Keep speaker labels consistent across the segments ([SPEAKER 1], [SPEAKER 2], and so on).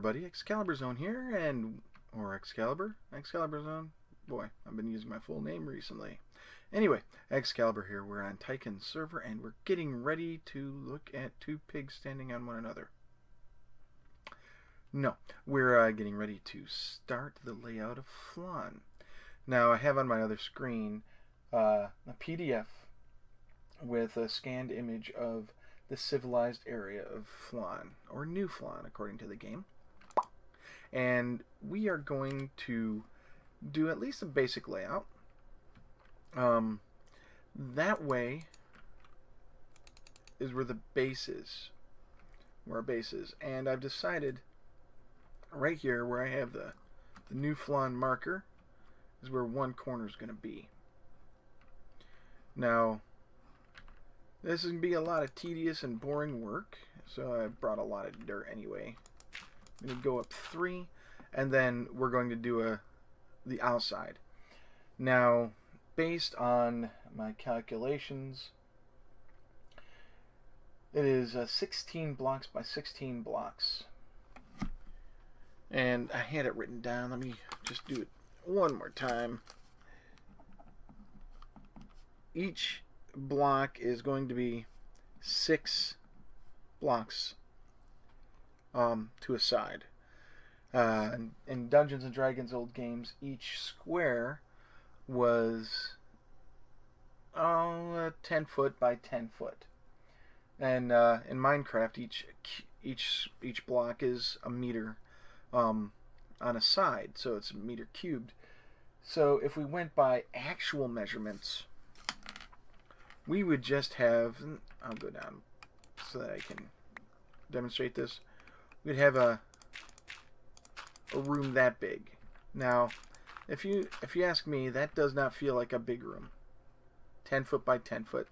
[SPEAKER 1] everybody, Excalibur Zone here, or Excalibur Zone. Boy, I've been using my full name recently. Anyway, Excalibur here. We're on Tyken server, and we're getting ready to look at two pigs standing on one another. No, we're getting ready to start the layout of Phlan. Now, I have on my other screen a PDF with a scanned image of the civilized area of Phlan, or New Phlan, according to the game. And we are going to do at least a basic layout. That way is where the base is, where our base is. And I've decided right here where I have the New Phlan marker is where one corner is going to be. Now, this is going to be a lot of tedious and boring work, so I brought a lot of dirt anyway. I'm going to go up 3, and then we're going to do the outside. Now, based on my calculations, it is 16 blocks by 16 blocks. And I had it written down. Let me just do it one more time. Each block is going to be 6 blocks to a side. In Dungeons and Dragons old games, each square was 10 foot by 10 foot, and in Minecraft, each block is a meter on a side, so it's a meter cubed. So if we went by actual measurements, we would just have, I'll go down so that I can demonstrate this. We'd have a room that big. Now, if you ask me, that does not feel like a big room. 10 foot by 10 foot.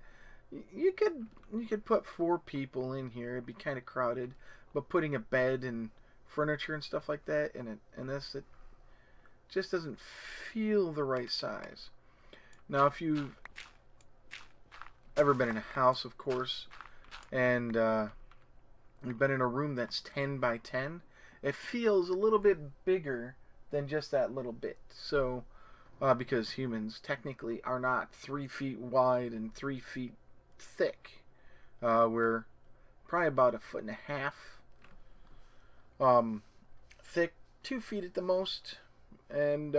[SPEAKER 1] You could put 4 people in here. It'd be kind of crowded, but putting a bed and furniture and stuff like that in this, it just doesn't feel the right size. Now, if you've ever been in a house, of course, and you've been in a room that's 10 by 10, it feels a little bit bigger than just that little bit. So, because humans technically are not 3 feet wide and 3 feet thick, we're probably about 1.5 feet thick, 2 feet at the most, and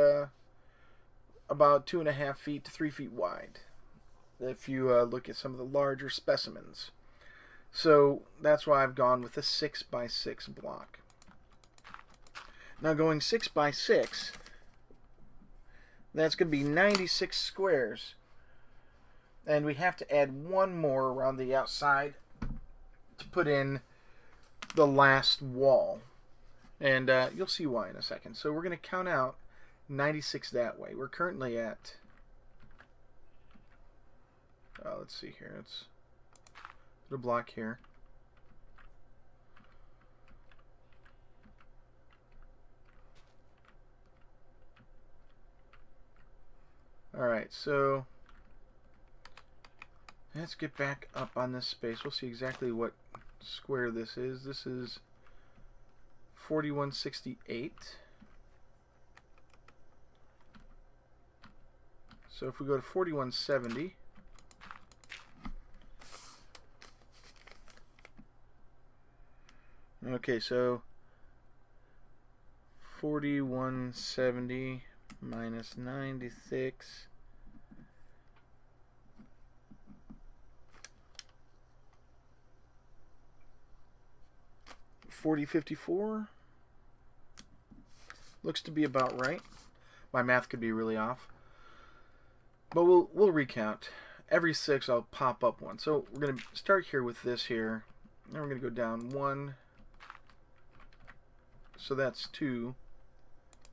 [SPEAKER 1] about 2.5 feet to 3 feet wide, if you look at some of the larger specimens. So that's why I've gone with a 6 by 6 block. Now, going 6 by 6, that's going to be 96 squares, and we have to add one more around the outside to put in the last wall, and you'll see why in a second. So we're going to count out 96 that way. We're currently at, let's see here, let's put a block here. Alright, so let's get back up on this space. We'll see exactly what square this is. This is 4168. So if we go to 4170, okay, so 4170 minus 96, $40.54 looks to be about right. My math could be really off, but we'll recount. Every 6 I'll pop up one. So we're gonna start here with this here, and we're gonna go down 1. So that's 2,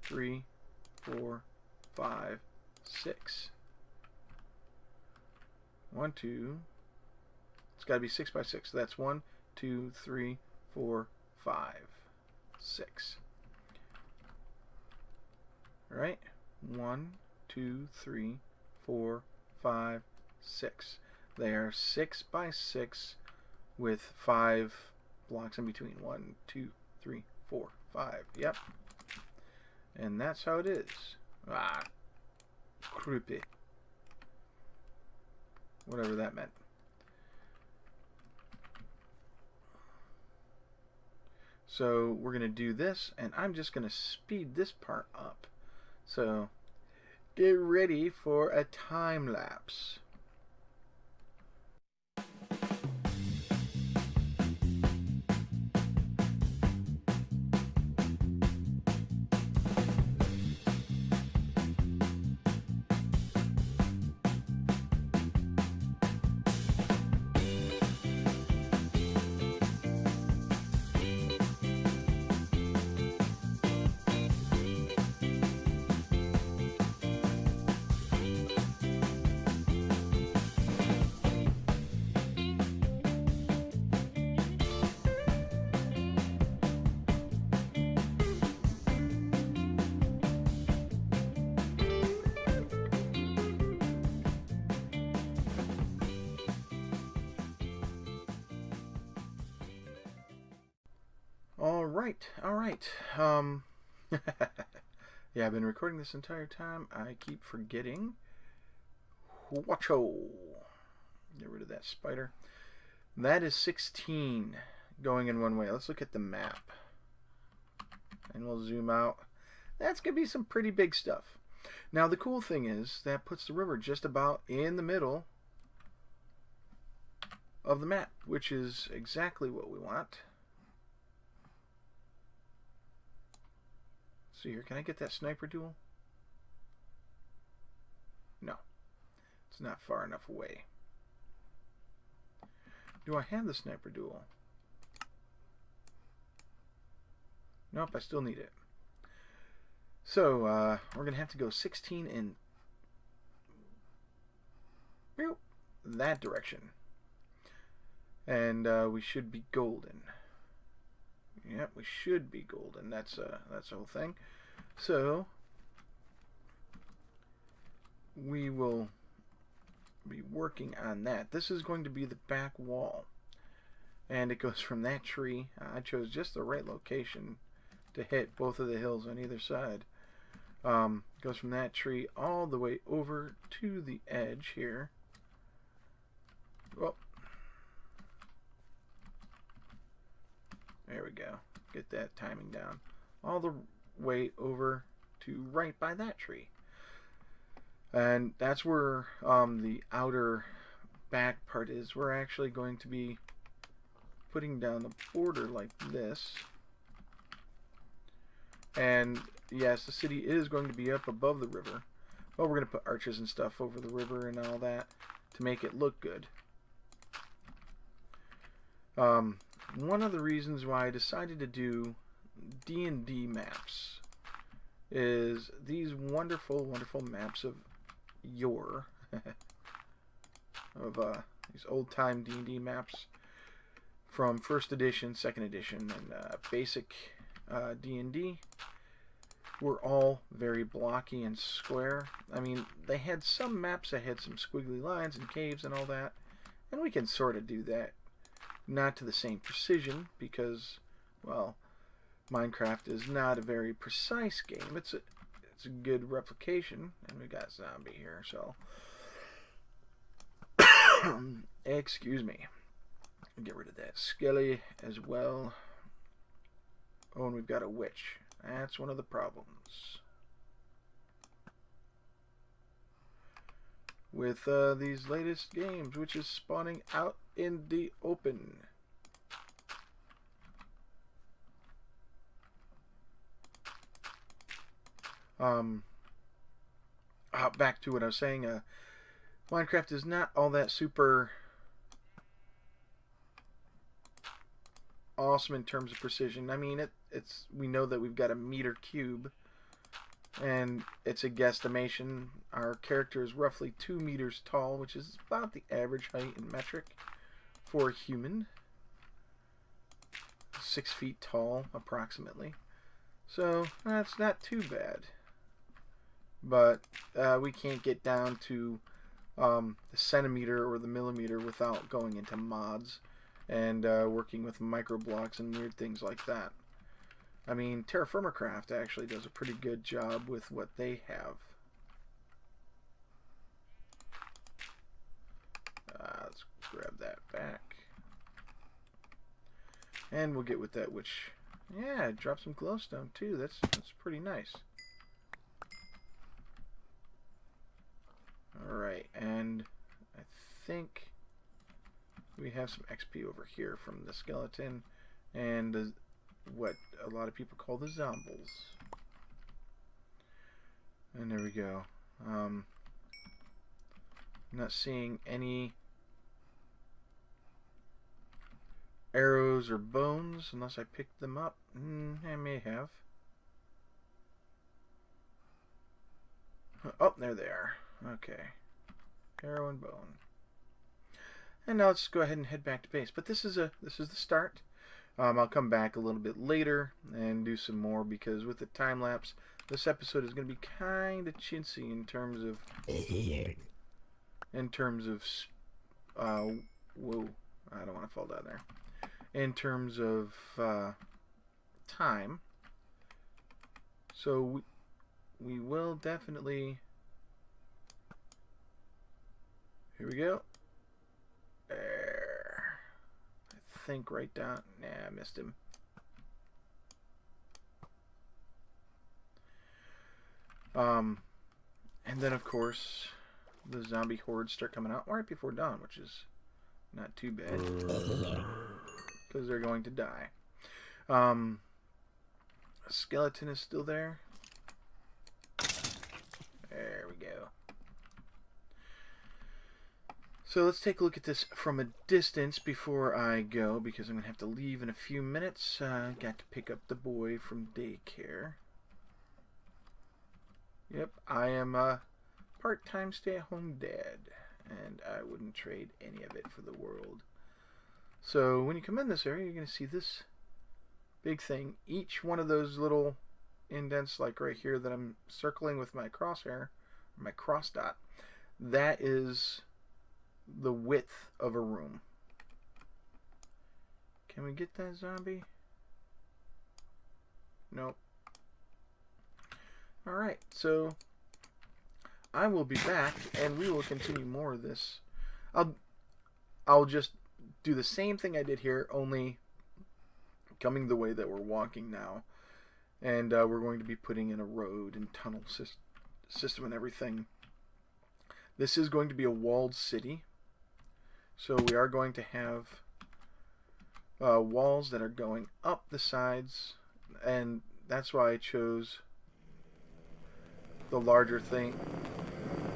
[SPEAKER 1] 3, 4, 5, 6. 1, 2. It's got to be 6 by 6. So that's 1, 2, 3, 4, 5, 6. All right. 1, 2, 3, 4, 5, 6. They are 6 by 6 with 5 blocks in between. 1, 2, 3, 4, 5. Yep. And that's how it is. Ah, creepy. Whatever that meant. So we're going to do this, and I'm just going to speed this part up. So get ready for a time lapse. All right. Yeah, I've been recording this entire time. I keep forgetting. Watcho. Get rid of that spider. That is 16 going in one way. Let's look at the map. And we'll zoom out. That's going to be some pretty big stuff. Now, the cool thing is that puts the river just about in the middle of the map, which is exactly what we want. See here, can I get that sniper duel? No, it's not far enough away. Do I have the sniper duel? Nope, I still need it. So, we're going to have to go 16 in that direction. And we should be golden. Yep, we should be golden. That's the whole thing. So we will be working on that. This is going to be the back wall, and it goes from that tree. I chose just the right location to hit both of the hills on either side. Goes from that tree all the way over to the edge here. Well, there we go. Get that timing down. All the way over to right by that tree. And that's where the outer back part is. We're actually going to be putting down the border like this. And yes, the city is going to be up above the river. Well, we're going to put arches and stuff over the river and all that to make it look good. One of the reasons why I decided to do D&D maps is these wonderful, wonderful maps of yore, of these old-time D&D maps from 1st edition, 2nd edition, and basic D&D were all very blocky and square. I mean, they had some maps that had some squiggly lines and caves and all that, and we can sort of do that. Not to the same precision, because, well, Minecraft is not a very precise game. It's a good replication, and we got zombie here, so excuse me. Get rid of that skelly as well. Oh, and we've got a witch. That's one of the problems with these latest games, which is spawning out in the open. Back to what I was saying. Minecraft is not all that super awesome in terms of precision. I mean, we know that we've got a meter cube, and it's a guesstimation. Our character is roughly 2 meters tall, which is about the average height in metric for a human. 6 feet tall, approximately. So, that's not too bad. But we can't get down to the centimeter or the millimeter without going into mods and working with microblocks and weird things like that. I mean, Terraformercraft actually does a pretty good job with what they have. Let's grab that back. And we'll get with that, which, yeah, drop some glowstone too. That's pretty nice. Alright, and I think we have some XP over here from the skeleton and what a lot of people call the zombies. And there we go. I'm not seeing any arrows or bones unless I picked them up. I may have. Oh, there they are. Okay. Arrow and bone. And now let's go ahead and head back to base. But this is the start. I'll come back a little bit later and do some more because with the time lapse, this episode is going to be kind of chintzy in terms of whoa, I don't want to fall down there. In terms of time. So we will definitely. Here we go. There. I think right down. Nah, I missed him. And then of course the zombie hordes start coming out right before dawn, which is not too bad because they're going to die. A skeleton is still there. There we go. So let's take a look at this from a distance before I go, because I'm going to have to leave in a few minutes. Got to pick up the boy from daycare. Yep, I am a part-time stay-at-home dad, and I wouldn't trade any of it for the world. So when you come in this area, you're going to see this big thing. Each one of those little indents, like right here that I'm circling with my crosshair, my cross dot, that is the width of a room. Can we get that zombie? Nope. Alright, so I will be back and we will continue more of this. I'll just do the same thing I did here, only coming the way that we're walking now. And we're going to be putting in a road and tunnel system and everything. This is going to be a walled city. So we are going to have walls that are going up the sides, and that's why I chose the larger thing,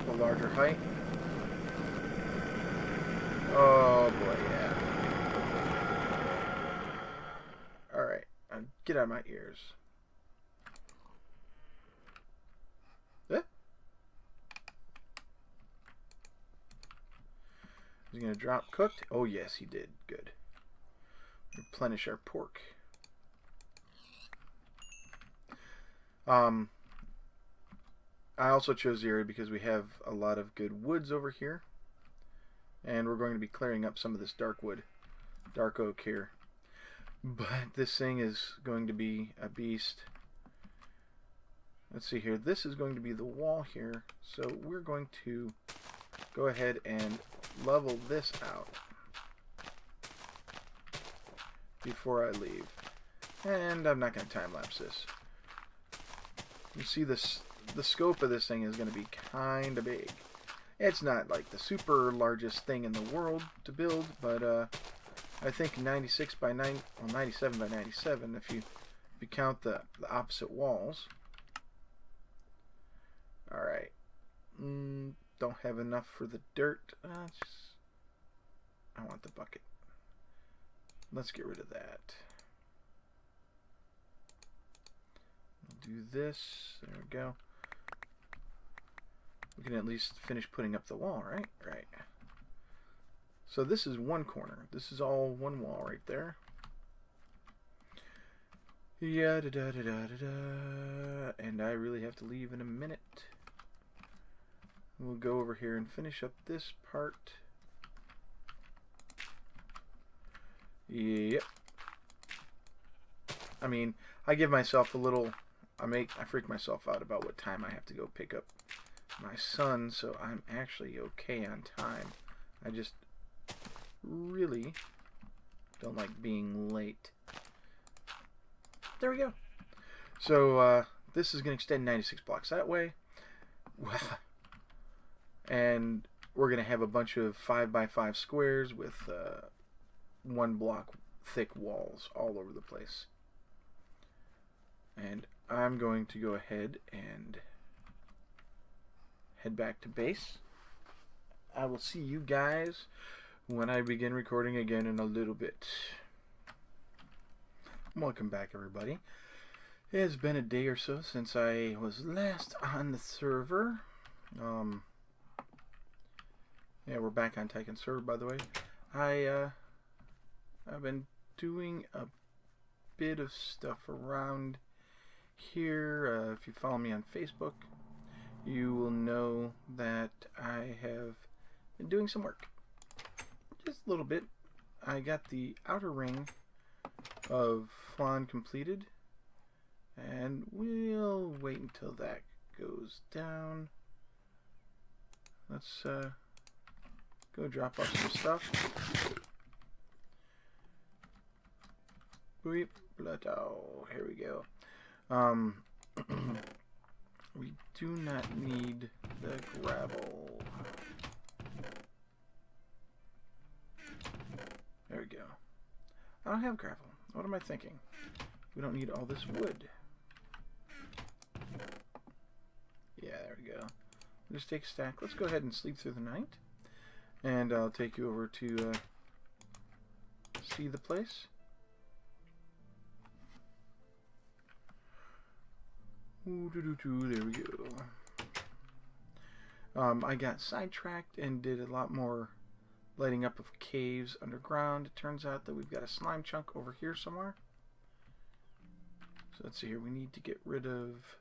[SPEAKER 1] the larger height. Oh boy, yeah. Alright, get out of my ears. Is he going to drop cooked? Oh yes, he did. Good. Replenish our pork. I also chose the area because we have a lot of good woods over here. And we're going to be clearing up some of this dark wood, dark oak here. But this thing is going to be a beast. Let's see here. This is going to be the wall here. So we're going to go ahead and level this out before I leave. And I'm not going to time lapse this. You see this, the scope of this thing is going to be kind of big. It's not like the super largest thing in the world to build, but I think 96 by 9, well 97 by 97 if you count the opposite walls. All right. Don't have enough for the dirt. I want the bucket. Let's get rid of that. We'll do this. There we go. We can at least finish putting up the wall, right? Right. So this is one corner. This is all one wall right there. Yeah, da da da da da da. And I really have to leave in a minute. We'll go over here and finish up this part. Yep. I mean, I give myself a little. I freak myself out about what time I have to go pick up my son, so I'm actually okay on time. I just really don't like being late. There we go. So this is going to extend 96 blocks that way. And we're going to have a bunch of 5x5 squares with 1 block thick walls all over the place. And I'm going to go ahead and head back to base. I will see you guys when I begin recording again in a little bit. Welcome back, everybody. It has been a day or so since I was last on the server. Yeah, we're back on Tyken server, by the way. I've been doing a bit of stuff around here. If you follow me on Facebook, you will know that I have been doing some work. Just a little bit. I got the outer ring of Phlan completed, and we'll wait until that goes down. Let's go drop off some stuff. Here we go. We do not need the gravel. There we go. I don't have gravel. What am I thinking? We don't need all this wood. Yeah, there we go. Just take a stack. Let's go ahead and sleep through the night. And I'll take you over to see the place. Ooh, there we go. I got sidetracked and did a lot more lighting up of caves underground. It turns out that we've got a slime chunk over here somewhere. So let's see here. We need to get rid of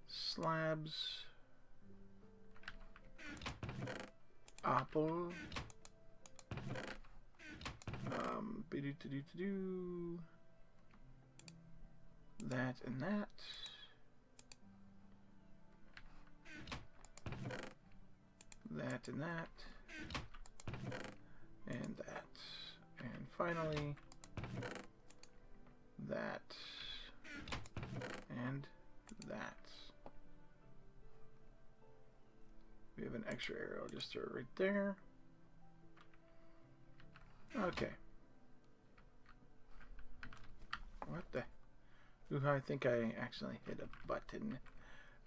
[SPEAKER 1] slabs. Apple. That and that. That and that. And that. And finally, that. And that. We have an extra arrow. Just throw it right there. Okay. What the? Ooh, I think I accidentally hit a button.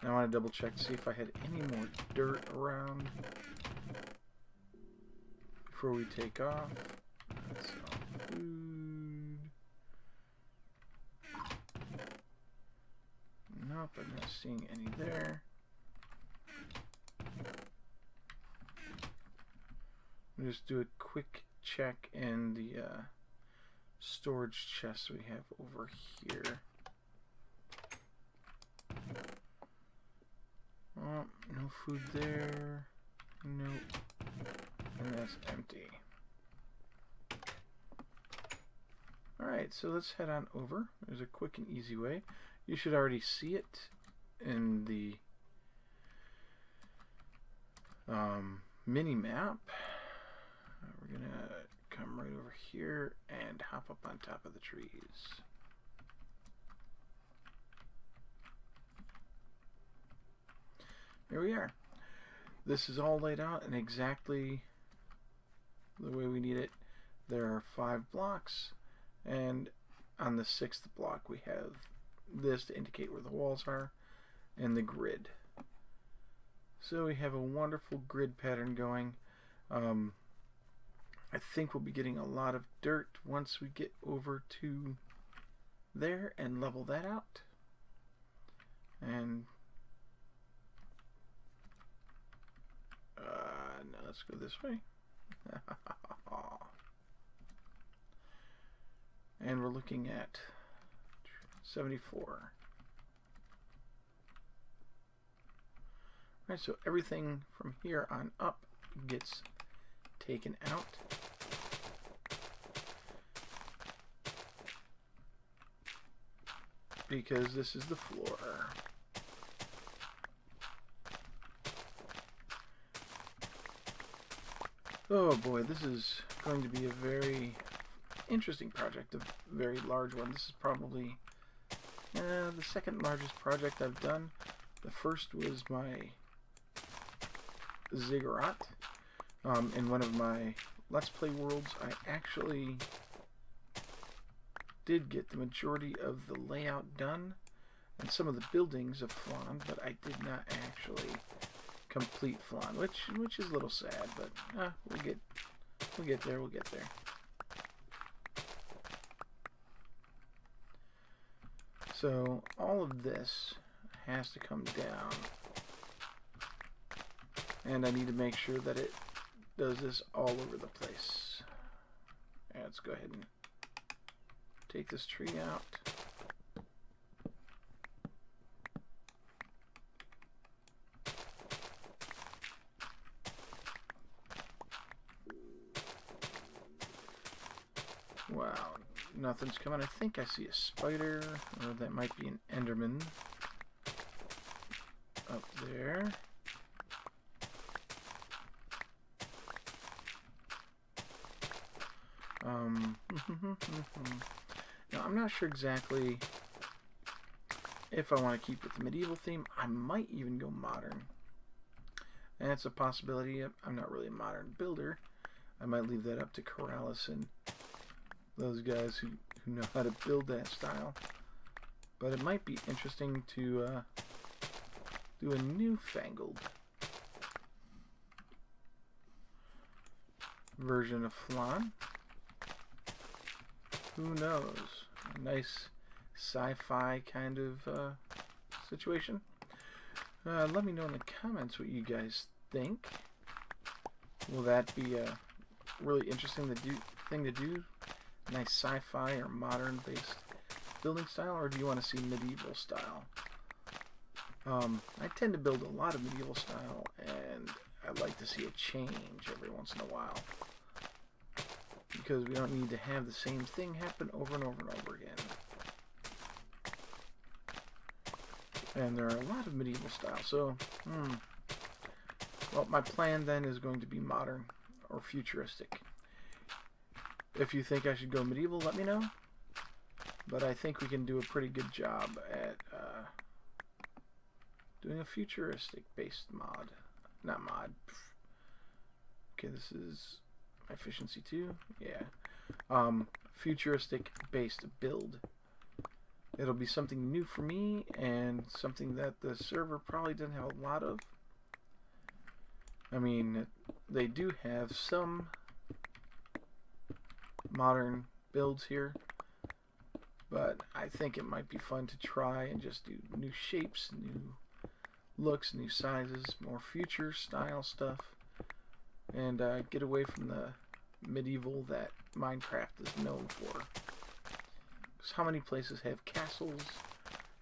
[SPEAKER 1] I want to double check to see if I had any more dirt around before we take off. That's all food. Nope, I'm not seeing any there. We'll just do a quick check in the storage chest we have over here. Oh, no food there. Nope. And that's empty. Alright, so let's head on over. There's a quick and easy way. You should already see it in the mini map. We're gonna come right over here and hop up on top of the trees. Here we are. This is all laid out in exactly the way we need it. There are 5 blocks, and on the 6th block we have this to indicate where the walls are and the grid. So we have a wonderful grid pattern going. I think we'll be getting a lot of dirt once we get over to there and level that out. And now let's go this way. And we're looking at 74. Alright, so everything from here on up gets taken out. because this is the floor. Oh boy, this is going to be a very interesting project, a very large one. This is probably the second largest project I've done. The first was my ziggurat. In one of my Let's Play worlds, I actually did get the majority of the layout done and some of the buildings of Phlan, but I did not actually complete Phlan, which is a little sad, but we'll get there. We'll get there. So all of this has to come down, and I need to make sure that it does this all over the place. Yeah, let's go ahead and take this tree out. Wow, nothing's coming. I think I see a spider, or that might be an Enderman up there. Now, I'm not sure exactly if I want to keep with the medieval theme. I might even go modern. And that's a possibility. I'm not really a modern builder. I might leave that up to Corrales and those guys who know how to build that style. But it might be interesting to do a newfangled version of Phlan. Who knows? A nice sci-fi kind of situation. Let me know in the comments what you guys think. Will that be a really interesting thing to do? Nice sci-fi or modern based building style, or do you want to see medieval style? I tend to build a lot of medieval style, and I'd like to see a change every once in a while, because we don't need to have the same thing happen over and over and over again. And there are a lot of medieval style, so well, my plan then is going to be modern or futuristic. If you think I should go medieval, let me know. But I think we can do a pretty good job at doing a futuristic based mod. Not mod. Okay, this is efficiency 2. Yeah. Futuristic based build. It'll be something new for me and something that the server probably doesn't have a lot of. I mean, they do have some modern builds here, but I think it might be fun to try and just do new shapes, new looks, new sizes, more future style stuff, and get away from the medieval that Minecraft is known for. Because how many places have castles?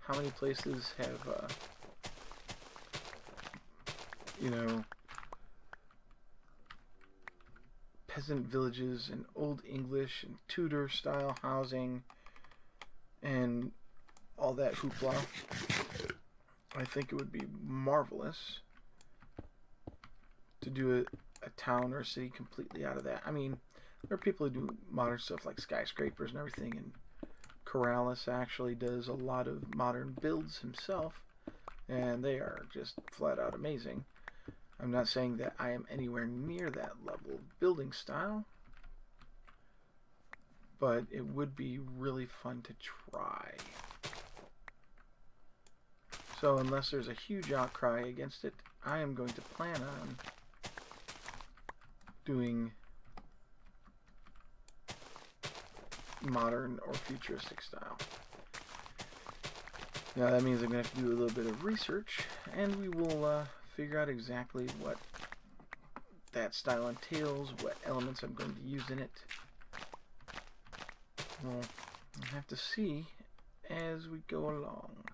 [SPEAKER 1] How many places have, you know, peasant villages and Old English and Tudor style housing and all that hoopla? I think it would be marvelous to do a town or a city completely out of that. I mean, there are people who do modern stuff like skyscrapers and everything, and Corrales actually does a lot of modern builds himself, and they are just flat out amazing. I'm not saying that I am anywhere near that level of building style, but it would be really fun to try. So unless there's a huge outcry against it, I am going to plan on doing modern or futuristic style. Now that means I'm going to have to do a little bit of research, and we will figure out exactly what that style entails, what elements I'm going to use in it. We'll have to see as we go along.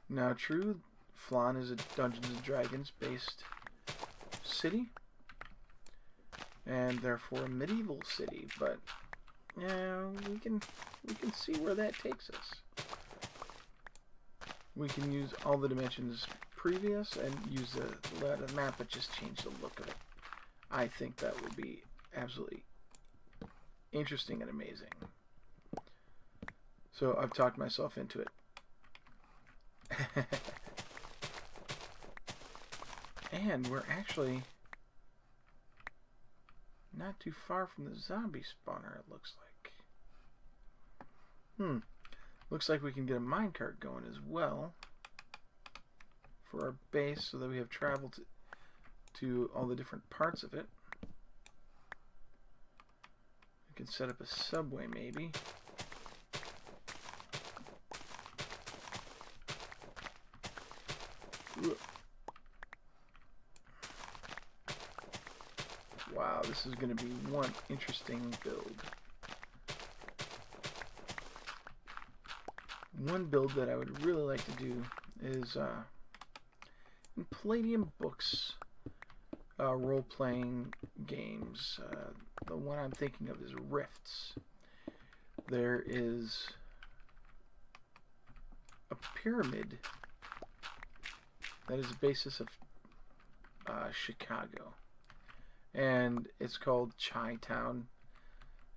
[SPEAKER 1] Now, true, Phlan is a Dungeons and Dragons based city, and therefore a medieval city, but Yeah, we can see where that takes us. We can use all the dimensions previous and use the ladder map, but just change the look of it. I think that would be absolutely interesting and amazing. So I've talked myself into it. And we're actually not too far from the zombie spawner, it looks like. Looks like we can get a minecart going as well for our base so that we have travel to all the different parts of it. We can set up a subway maybe. Wow, this is going to be one interesting build. One build that I would really like to do is in Palladium Books role-playing games. The one I'm thinking of is Rifts. There is a pyramid that is the basis of Chicago. And it's called Chi-Town.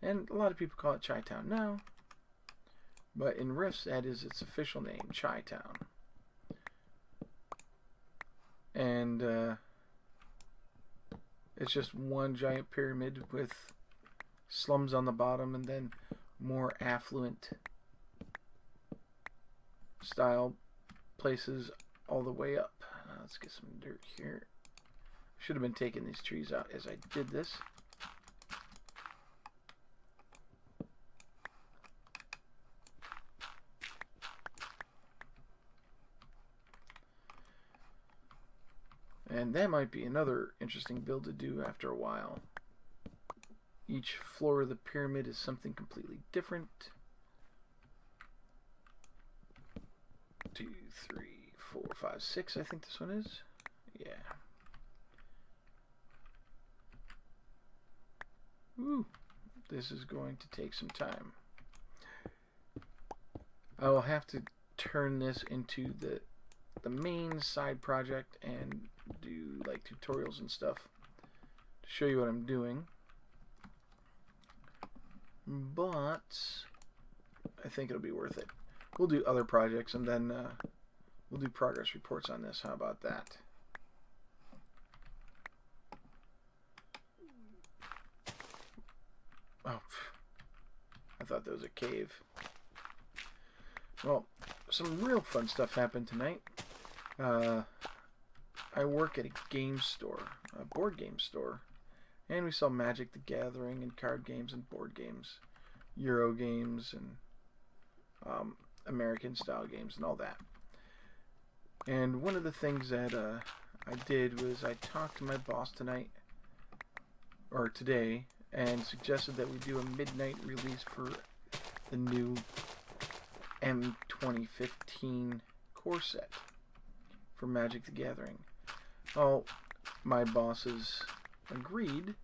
[SPEAKER 1] And a lot of people call it Chi-Town now. But in Rifts, that is its official name, Chi-Town. And it's just one giant pyramid with slums on the bottom and then more affluent style places all the way up. Let's get some dirt here. Should have been taking these trees out as I did this. And that might be another interesting build to do after a while. Each floor of the pyramid is something completely different. 2, 3, 4, 5, 6, I think this one is. Yeah. Ooh, this is going to take some time. I will have to turn this into the main side project and do like tutorials and stuff to show you what I'm doing. But I think it'll be worth it. We'll do other projects and then we'll do progress reports on this. How about that? Oh, I thought that was a cave. Well, some real fun stuff happened tonight. I work at a game store, a board game store, and we sell Magic the Gathering and card games and board games, Euro games and American style games and all that. And one of the things that I did was I talked to my boss today, and suggested that we do a midnight release for the new M2015 core set for Magic the Gathering. Well, my bosses agreed,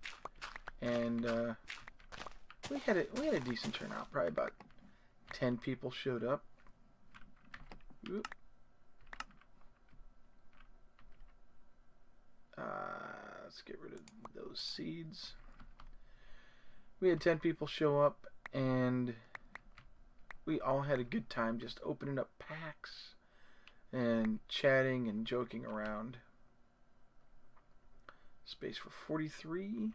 [SPEAKER 1] and we had a decent turnout. Probably about 10 people showed up. Oop. Let's get rid of those seeds. We had 10 people show up, and we all had a good time just opening up packs and chatting and joking around. Space for 43.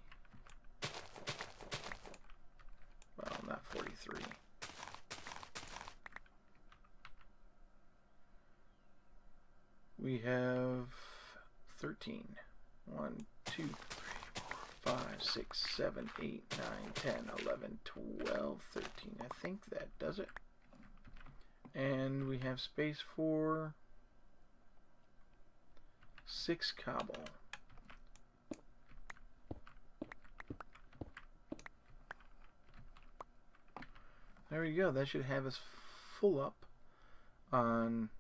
[SPEAKER 1] Well, not 43. We have 13. 1, 2, 3, 4, 5, 6, 7, 8, 9, 10, 11, 12, 13. I think that does it. And we have space for 6 cobble. There we go. That should have us full up on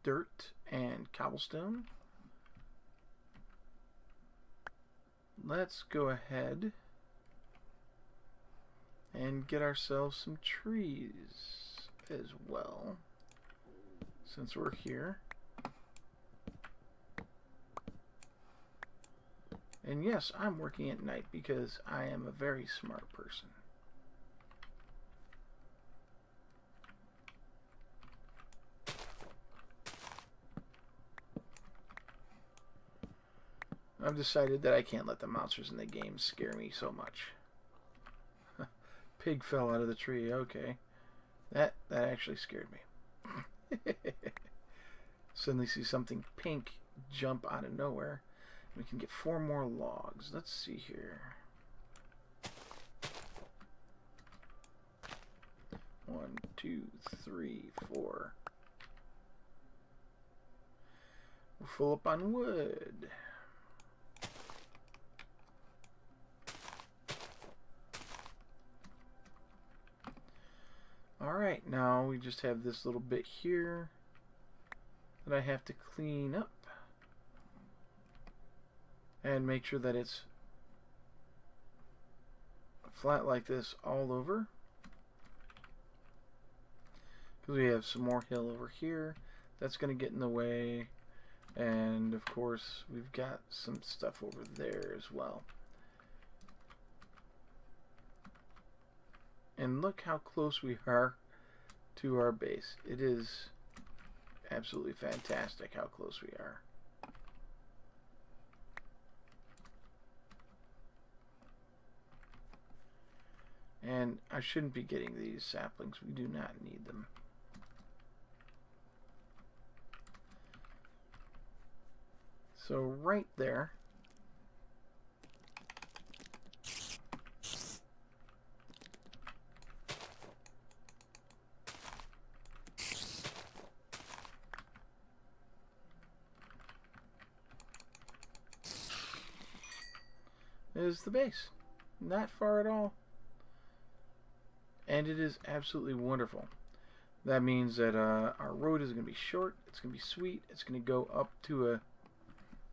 [SPEAKER 1] dirt and cobblestone. Let's go ahead And get ourselves some trees as well, since we're here. And yes, I'm working at night because I am a very smart person. I've decided that I can't let the monsters in the game scare me so much. Pig fell out of the tree. Okay. That actually scared me. Suddenly see something pink jump out of nowhere. We can get 4 more logs. Let's see here. 1, 2, 3, 4. We're full up on wood. Alright, now we just have this little bit here that I have to clean up and make sure that it's flat like this all over, because we have some more hill over here that's going to get in the way, and of course we've got some stuff over there as well. And look how close we are to our base. It is absolutely fantastic how close we are. And I shouldn't be getting these saplings. We do not need them. So right there, is the base. Not far at all. And it is absolutely wonderful. That means that our road is going to be short. It's going to be sweet. It's going to go up to a...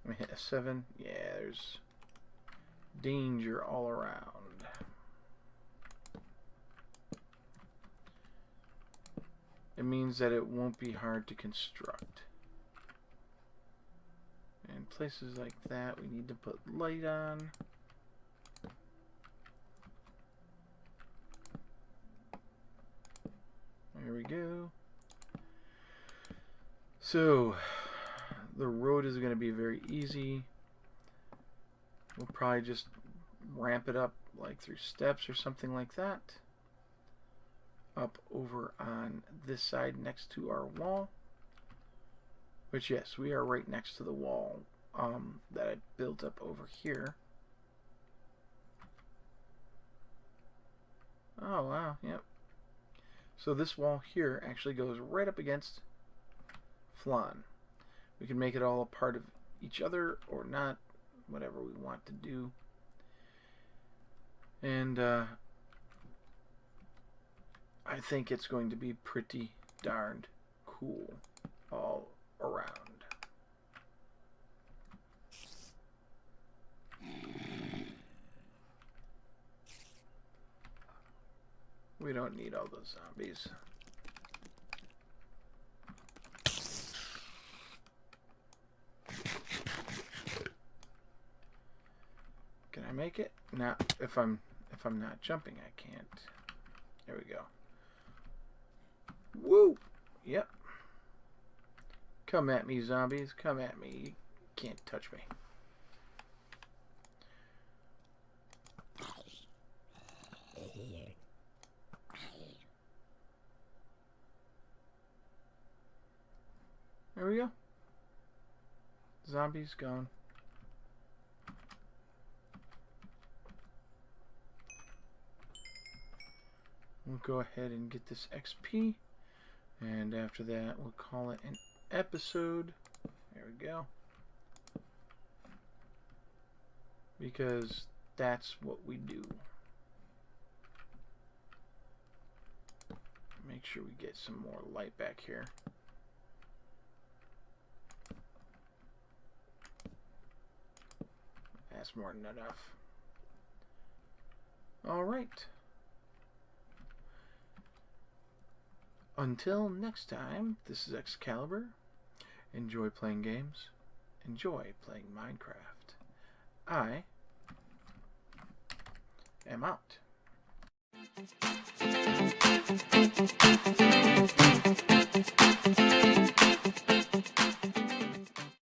[SPEAKER 1] Let me hit a 7. Yeah, there's danger all around. It means that it won't be hard to construct. And places like that, we need to put light on. There we go. So, the road is going to be very easy. We'll probably just ramp it up like through steps or something like that. Up over on this side next to our wall. Which, yes, we are right next to the wall that I built up over here. Oh, wow, yep. So this wall here actually goes right up against Phlan. We can make it all a part of each other or not, whatever we want to do. And I think it's going to be pretty darned cool all around. We don't need all those zombies. Can I make it? No, if I'm not jumping, I can't. There we go. Woo! Yep. Come at me, zombies. Come at me. You can't touch me. There we go. Zombies gone. We'll go ahead and get this XP. And after that, we'll call it an episode. There we go. Because that's what we do. Make sure we get some more light back here. That's more than enough. Alright. Until next time, this is Excalibur. Enjoy playing games. Enjoy playing Minecraft. I am out.